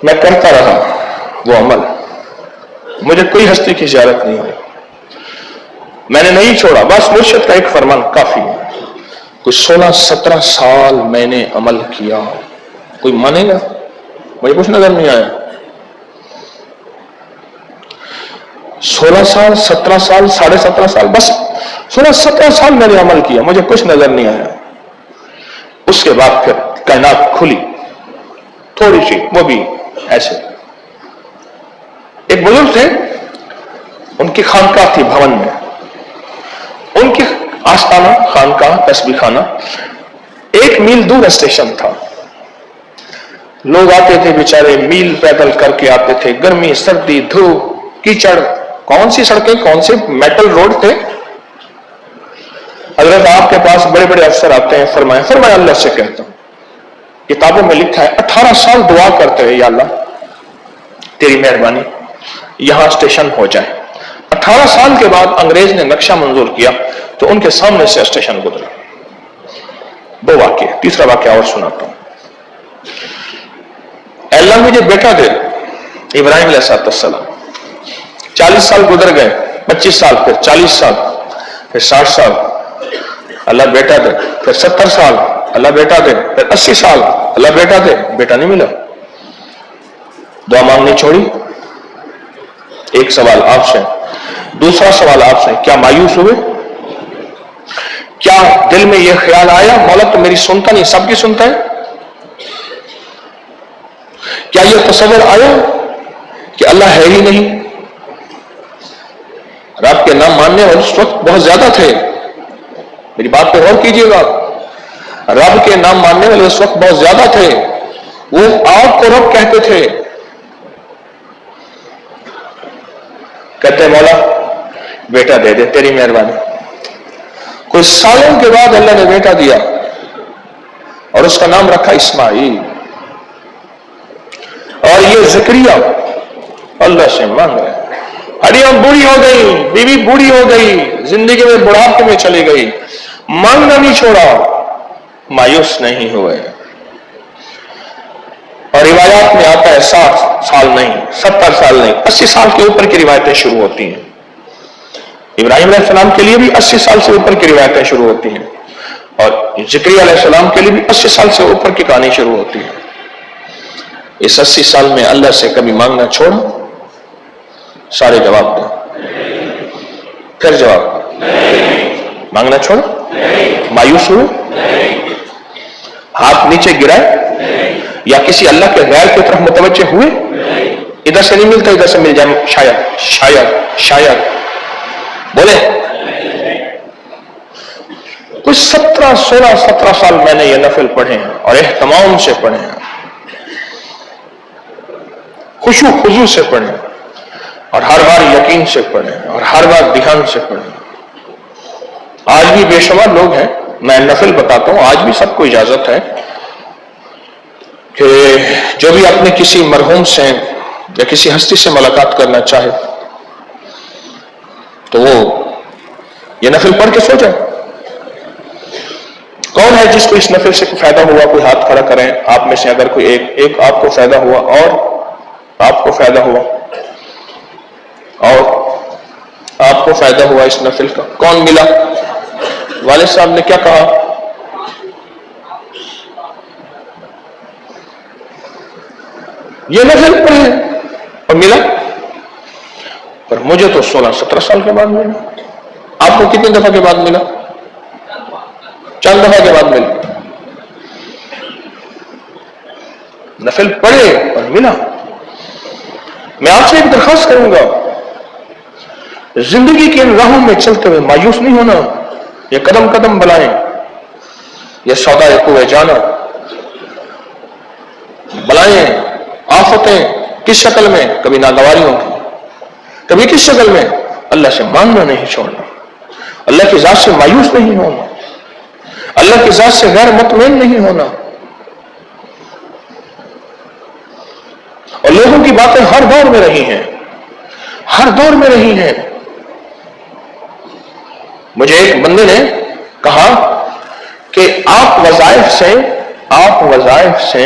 میں کرتا رہا وہ عمل، مجھے کوئی ہستی کی زیارت نہیں ہوئی، میں نے نہیں چھوڑا، بس مرشد کا ایک فرمان کافی ہے۔ کوئی 16-17 سال میں نے عمل کیا، کوئی مانے گا؟ مجھے کچھ نظر نہیں آیا۔ 16 سال، 17 سال، 17.5 سال، بس 16-17 سال میں نے عمل کیا، مجھے کچھ نظر نہیں آیا۔ اس کے بعد پھر کائنات کھلی تھوڑی سی، وہ بھی ایسے۔ ایک بزرگ تھے، ان کی خانقاہ تھی بھون میں، ان کی آستانہ خانقاہ تسبیح خانہ 1 میل دور اسٹیشن تھا۔ لوگ آتے تھے بیچارے، میل پیدل کر کے آتے تھے، گرمی سردی دھوپ کیچڑ، کون سی سڑکیں، کون سے میٹل روڈ تھے۔ حضرت آپ کے پاس بڑے بڑے افسر آتے ہیں، فرمایا اللہ سے کہتا ہوں، کتابوں میں لکھا ہے 18 سال دعا کرتے ہیں، یا اللہ تیری مہربانی یہاں اسٹیشن ہو جائے۔ 18 سال کے بعد انگریز نے نقشہ منظور کیا تو ان کے سامنے سے اسٹیشن گزرا۔ 2 واقعے، تیسرا واقعہ اور سناتا ہوں۔ اے اللہ مجھے بیٹا دے، ابراہیم علیہ السلام، 40 سال گزر گئے، 25 سال، پھر 40 سال، پھر 60 سال، اللہ بیٹا دے، پھر 70 سال، اللہ بیٹا دے، پھر 80 سال، اللہ بیٹا دے، بیٹا نہیں ملا۔ دعا مانگنی چھوڑی۔ ایک سوال آپ سے، دوسرا سوال آپ سے، کیا مایوس ہوئے؟ کیا دل میں یہ خیال آیا مولا تو میری سنتا نہیں، سب کی سنتا ہے؟ کیا یہ تصور آیا کہ اللہ ہے ہی نہیں؟ رب کے نام ماننے والے اس وقت بہت زیادہ تھے، میری بات پہ غور کیجیے گا، رب کے نام ماننے والے اس وقت بہت زیادہ تھے، وہ آپ کو رب کہتے تھے، کہتے مولا بیٹا دے دے تیری مہربانی۔ کچھ سالوں کے بعد اللہ نے بیٹا دیا اور اس کا نام رکھا اسماعیل۔ اور یہ زکریا اللہ سے مانگ رہے ہیں، ہڈیاں بوڑھی ہو گئی، بیوی بوڑھی ہو گئی، زندگی میں بڑھاپے میں چلی گئی، مانگنا نہیں چھوڑا، مایوس نہیں ہوئے۔ اور روایات میں آتا ہے 60 سال نہیں، 70 سال نہیں، 80 سال کے اوپر کی روایتیں شروع ہوتی ہیں۔ ابراہیم علیہ السلام کے لیے بھی 80 سال سے اوپر کی روایتیں شروع ہوتی ہیں، اور زکریا علیہ السلام کے لیے بھی 80 سال سے اوپر کی کہانی شروع ہوتی ہے۔ اس 80 سال میں اللہ سے کبھی مانگنا چھوڑا؟ سارے جواب دیں، پھر جواب، مانگنا چھوڑا؟ مایوس ہوئے؟ ہاتھ نیچے گرائے یا کسی اللہ کے غیر کی طرف متوجہ ہوئے؟ ادھر سے نہیں ملتا، ادھر سے مل جائے، شاید شاید شاید بولے۔ کچھ 17 سال میں نے یہ نفل پڑھے ہیں اور اہتمام سے پڑھے ہیں، خشوع خضوع سے پڑھے، اور ہر بار یقین سے پڑھے، اور ہر بار دھیان سے پڑھے۔ آج بھی بے شمار لوگ ہیں، میں نفل بتاتا ہوں، آج بھی سب کو اجازت ہے کہ جو بھی اپنے کسی مرحوم سے یا کسی ہستی سے ملاقات کرنا چاہے تو وہ یہ نفل پڑھ کے سو جائے۔ کون ہے جس کو اس نفل سے فائدہ ہوا؟ کوئی ہاتھ کھڑا کریں آپ میں سے، اگر کوئی ایک آپ کو فائدہ ہوا، اور آپ کو فائدہ ہوا، اور آپ کو فائدہ ہوا اس نفل کا، کون ملا؟ والد صاحب نے کیا کہا؟ یہ نفل پڑھے اور ملا، پر مجھے تو 16-17 سال کے بعد ملا۔ آپ کو کتنی دفعہ کے بعد ملا؟ چند دفعہ کے بعد ملا۔ نفل پڑھے اور ملا۔ میں آپ سے ایک درخواست کروں گا، زندگی کے ان راہوں میں چلتے ہوئے مایوس نہیں ہونا، یہ قدم قدم بلائیں، یہ سودا کوہ جانا بلائیں، آفتیں کس شکل میں؟ کبھی ناگواریوں کی، کبھی کس شکل میں؟ اللہ سے مانگنا نہیں چھوڑنا، اللہ کی ذات سے مایوس نہیں ہونا، اللہ کی ذات سے غیر مطمئن نہیں ہونا۔ اور لوگوں کی باتیں ہر دور میں رہی ہیں، ہر دور میں رہی ہیں۔ مجھے ایک بندے نے کہا کہ آپ وظائف سے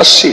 80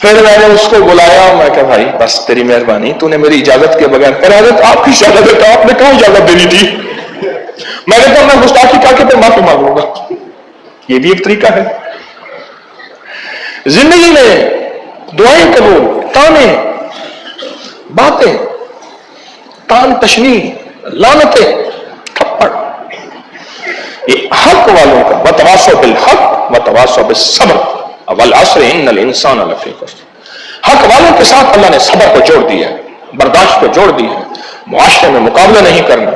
پھر میں نے اس کو بلایا, میں کہا بھائی بس تیری مہربانی, تو نے میری اجازت کے بغیر, کہہ رہا تھا آپ کی اجازت ہے, آپ نے کہاں اجازت دینی تھی؟ میں نے کہا میں گستاخی کر کے پھر معافی مانگوں گا. یہ بھی ایک طریقہ ہے. زندگی میں دعائیں قبول, تانے, باتیں, تان تشنی, لعنتیں, تھپڑ, یہ حق والوں کا وتواصوا بالحق وتواصوا بالصبر والعصر ان الانسان لفی خسر. حق والوں کے ساتھ اللہ نے صبر کو جوڑ دیا ہے, برداشت کو جوڑ دیا ہے. معاشرے میں مقابلہ نہیں کرنا,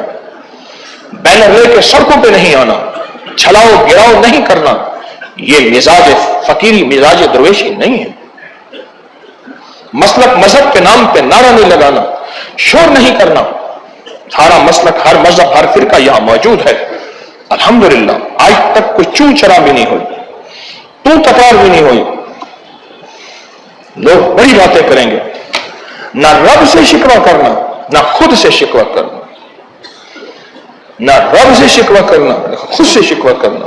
بینر لے کے سڑکوں پہ نہیں آنا, چھلاؤ گراؤ نہیں کرنا. یہ مزاج فقیری, مزاج درویشی نہیں ہے. مسلک مذہب کے نام پہ نعرہ نہیں لگانا, شور نہیں کرنا. سارا مسلک, ہر مذہب, ہر فرقہ یہاں موجود ہے الحمدللہ. آج تک کوئی چوں چرا بھی نہیں ہوئی, تو تکرار بھی نہیں ہوئی. لوگ بڑی باتیں کریں گے, نہ رب سے شکوہ کرنا, نہ خود سے شکوہ کرنا, نہ رب سے شکوہ کرنا, نہ خود سے شکوہ کرنا,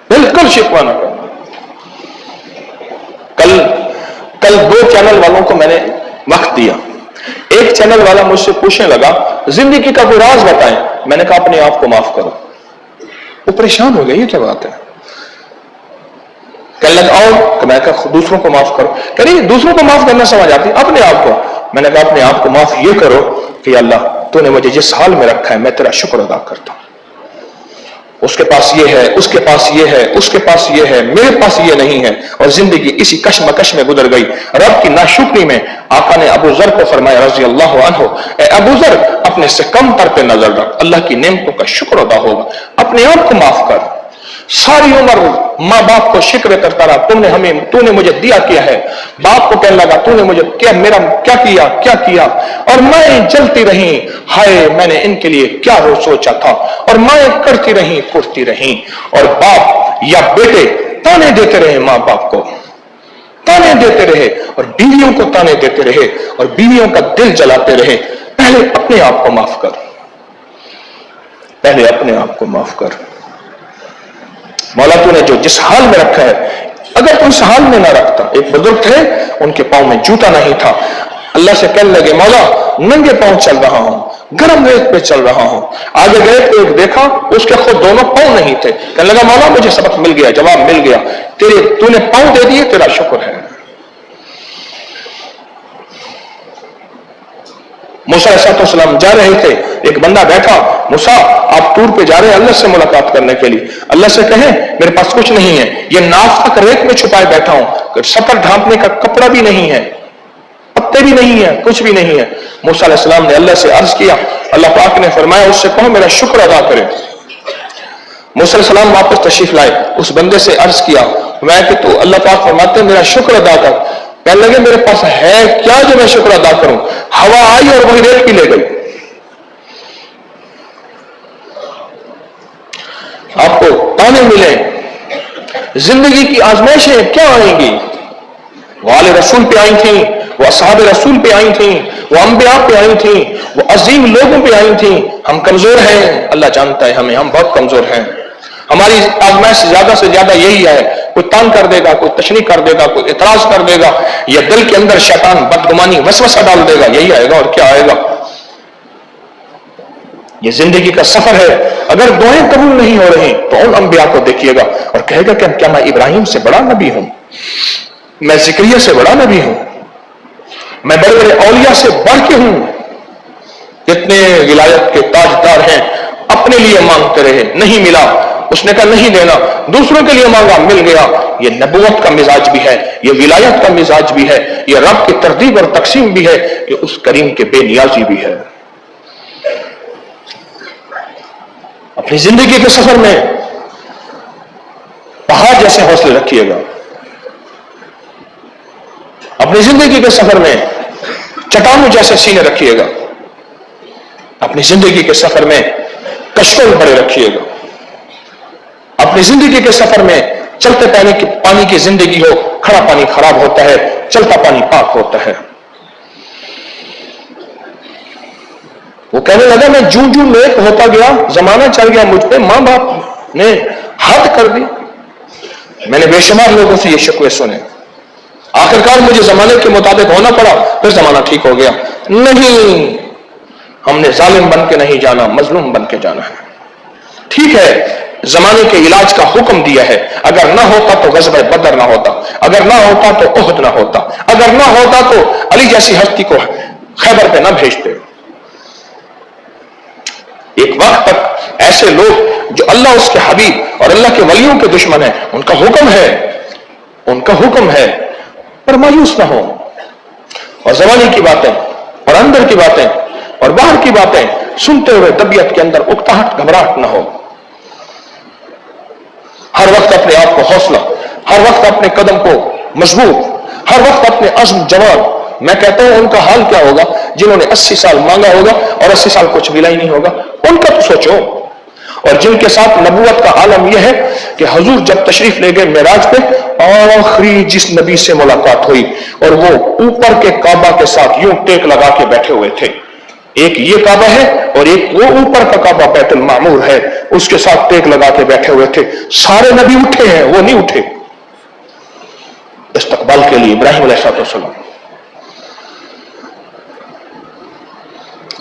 بالکل شکوہ نہ کرنا. کل 2 چینل والوں کو میں نے وقت دیا. ایک چینل والا مجھ سے پوچھنے لگا زندگی کا کوئی راز بتائیں. میں نے کہا اپنے آپ کو معاف کرو. وہ پریشان ہو گیا, یہ کیا بات ہے؟ کہنے لگا اور میں کہا دوسروں کو معاف کرو. کہ نہیں, دوسروں کو معاف کرنا سمجھ آتی, اپنے آپ کو. میں نے کہا اپنے آپ کو معاف یہ کرو کہ اللہ تو نے مجھے جس حال میں رکھا ہے میں تیرا شکر ادا کرتا ہوں. اس کے پاس یہ ہے, اس کے پاس یہ ہے, اس کے پاس یہ ہے, میرے پاس یہ نہیں ہے. اور زندگی اسی کشمکش میں گزر گئی. رب کی ناشکری میں آقا نے ابو ذر کو فرمایا رضی اللہ عنہ, اے ابو ذر اپنے سے کم تر پہ نظر رکھ, اللہ کی نعمتوں کا شکر ادا ہوگا. اپنے آپ کو معاف کر. ساری عمر ماں باپ کو شکر کرتا رہا, تو نے مجھے دیا کیا ہے. باپ کو کہنے لگا تو نے مجھے میرا کیا کیا, اور مائیں جلتی رہیں, ہائے میں نے ان کے لیے کیا سوچا تھا. اور مائیں کرتی رہیں, کرتی رہیں. اور باپ یا بیٹے تانے دیتے رہے, ماں باپ کو تانے دیتے رہے, اور بیویوں کو تانے دیتے رہے, اور بیویوں کا دل جلاتے رہے. پہلے اپنے آپ کو معاف کر, پہلے اپنے آپ کو معاف کر. مولا تو نے جو جس حال میں رکھا ہے, اگر تو اس حال میں نہ رکھتا. ایک بزرگ تھے, ان کے پاؤں میں جوتا نہیں تھا. اللہ سے کہنے لگے مولا ننگے پاؤں چل رہا ہوں, گرم ریت پہ چل رہا ہوں. آگے گئے تو ایک دیکھا, اس کے خود دونوں پاؤں نہیں تھے. کہنے لگا مولا مجھے سبق مل گیا, جواب مل گیا, تو نے پاؤں دے دیے, تیرا شکر ہے. موسیٰ علیہ السلام جا رہے تھے, ایک بندہ بیٹھا, موسیٰ آپ ٹور پہ جا رہے ہیں اللہ سے ملاقات کرنے کے لیے. اللہ سے کہیں میرے پاس کچھ نہیں ہے, یہ ناف تک ریت میں چھپائے بیٹھا ہوں, سطر ڈھانپنے کا کپڑا بھی نہیں ہے, پتے بھی نہیں ہے, کچھ بھی نہیں ہے. موسیٰ علیہ السلام نے اللہ سے عرض کیا, اللہ پاک نے فرمایا اس سے کہو میرا شکر ادا کرے. موسیٰ علیہ السلام واپس تشریف لائے, اس بندے سے عرض کیا میں کہ تو اللہ پاک فرماتے میرا شکر ادا کر. کہنے لگے میرے پاس ہے کیا جو میں شکر ادا کروں. ہوا آئی اور وہی ریت بھی لے گئی. آپ کو تانے ملیں, زندگی کی آزمائشیں کیا آئیں گی. وہ آل رسول پہ آئی تھیں, وہ اصحاب رسول پہ آئی تھیں, وہ انبیاء پہ آئی تھیں, وہ عظیم لوگوں پہ آئی تھیں. ہم کمزور ہیں, اللہ جانتا ہے ہمیں, ہم بہت کمزور ہیں. ہماری آزمائش زیادہ سے زیادہ یہی ہے, کوئی تنگ کر دے گا, کوئی تشنیع کر دے گا, کوئی اعتراض کر دے گا, یا دل کے اندر شیطان بدگمانی وسوسہ ڈال دے گا, یہی آئے گا اور کیا آئے گا. یہ زندگی کا سفر ہے. اگر دعائیں قبول نہیں ہو رہی تو ان انبیاء کو دیکھیے گا اور کہے گا کہ کیا میں ابراہیم سے بڑا نبی ہوں, میں زکریا سے بڑا نبی ہوں, میں بڑے بڑے اولیاء سے بڑھ کے ہوں. جتنے ولایت کے تاجدار ہیں اپنے لیے مانگتے رہے, نہیں ملا, اس نے کہا نہیں دینا, دوسروں کے لیے مانگا, مل گیا. یہ نبوت کا مزاج بھی ہے, یہ ولایت کا مزاج بھی ہے, یہ رب کی ترتیب اور تقسیم بھی ہے, یہ اس کریم کے بے نیازی بھی ہے. اپنی زندگی کے سفر میں پہاڑ جیسے حوصلے رکھیے گا. اپنی زندگی کے سفر میں چٹانوں جیسے سینے رکھیے گا. اپنی زندگی کے سفر میں کشکول بڑے رکھیے گا. اپنی زندگی کے سفر میں چلتے پانی کی زندگی ہو, کھڑا پانی خراب ہوتا ہے, چلتا پانی پاک ہوتا ہے. وہ کہنے لگا میں جوں جوں نیک ہوتا گیا, زمانہ چل گیا مجھ پہ, ماں باپ نے حد کر دی, میں نے بے شمار لوگوں سے یہ شکوے سنے. آخرکار مجھے زمانے کے مطابق ہونا پڑا, پھر زمانہ ٹھیک ہو گیا. نہیں, ہم نے ظالم بن کے نہیں جانا, مظلوم بن کے جانا ہے. ٹھیک ہے, زمانے کے علاج کا حکم دیا ہے, اگر نہ ہوتا تو غزوہ بدر نہ ہوتا, اگر نہ ہوتا تو احد نہ ہوتا, اگر نہ ہوتا تو علی جیسی ہستی کو خیبر پہ نہ بھیجتے. ایک وقت تک ایسے لوگ جو اللہ اس کے حبیب اور اللہ کے ولیوں کے دشمن ہیں, ان کا حکم ہے, پر مایوس نہ ہو, اور زمانے کی باتیں اور اندر کی باتیں اور باہر کی باتیں سنتے ہوئے طبیعت کے اندر اکتاہٹ گھبراہٹ نہ ہو. ہر وقت اپنے آپ کو حوصلہ, ہر وقت اپنے قدم کو مضبوط, ہر وقت اپنے عزم جوان. میں کہتا ہوں ان کا حال کیا ہوگا جنہوں نے 80 سال مانگا ہوگا اور 80 سال کچھ ملا ہی نہیں ہوگا, ان کا تو سوچو. اور جن کے ساتھ نبوت کا عالم یہ ہے کہ حضور جب تشریف لے گئے معراج پہ, آخری جس نبی سے ملاقات ہوئی اور وہ اوپر کے کعبہ کے ساتھ یوں ٹیک لگا کے بیٹھے ہوئے تھے. ایک یہ کعبہ ہے اور ایک وہ اوپر کا کعبہ بیت المعمور ہے, اس کے ساتھ ٹیک لگا کے بیٹھے ہوئے تھے. سارے نبی اٹھے ہیں, وہ نہیں اٹھے استقبال کے لیے. ابراہیم علیہ السلام,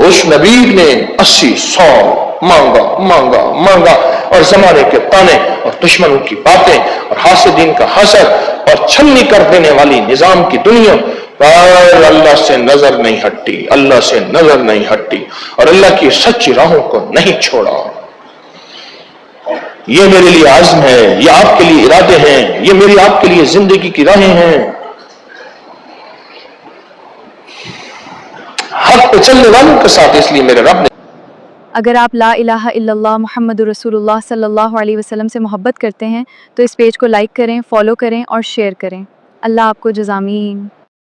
اس نبی نے 80 100 مانگا اور زمانے کے تانے اور دشمنوں کی باتیں اور حاسدین کا حسد اور چھلنی کر دینے والی نظام کی دنیا پر اللہ سے نظر نہیں ہٹتی, اور اللہ کی سچی راہوں کو نہیں چھوڑا. یہ میرے لیے عزم ہے, یہ آپ کے لیے ارادے ہیں, یہ میری آپ کے لیے زندگی کی راہیں ہیں. حق پہ چلنے والوں کے ساتھ اس لیے میرے رب نے. اگر آپ لا الہ الا اللہ محمد رسول اللہ صلی اللہ علیہ وسلم سے محبت کرتے ہیں تو اس پیج کو لائک کریں, فالو کریں اور شیئر کریں. اللہ آپ کو جزامین.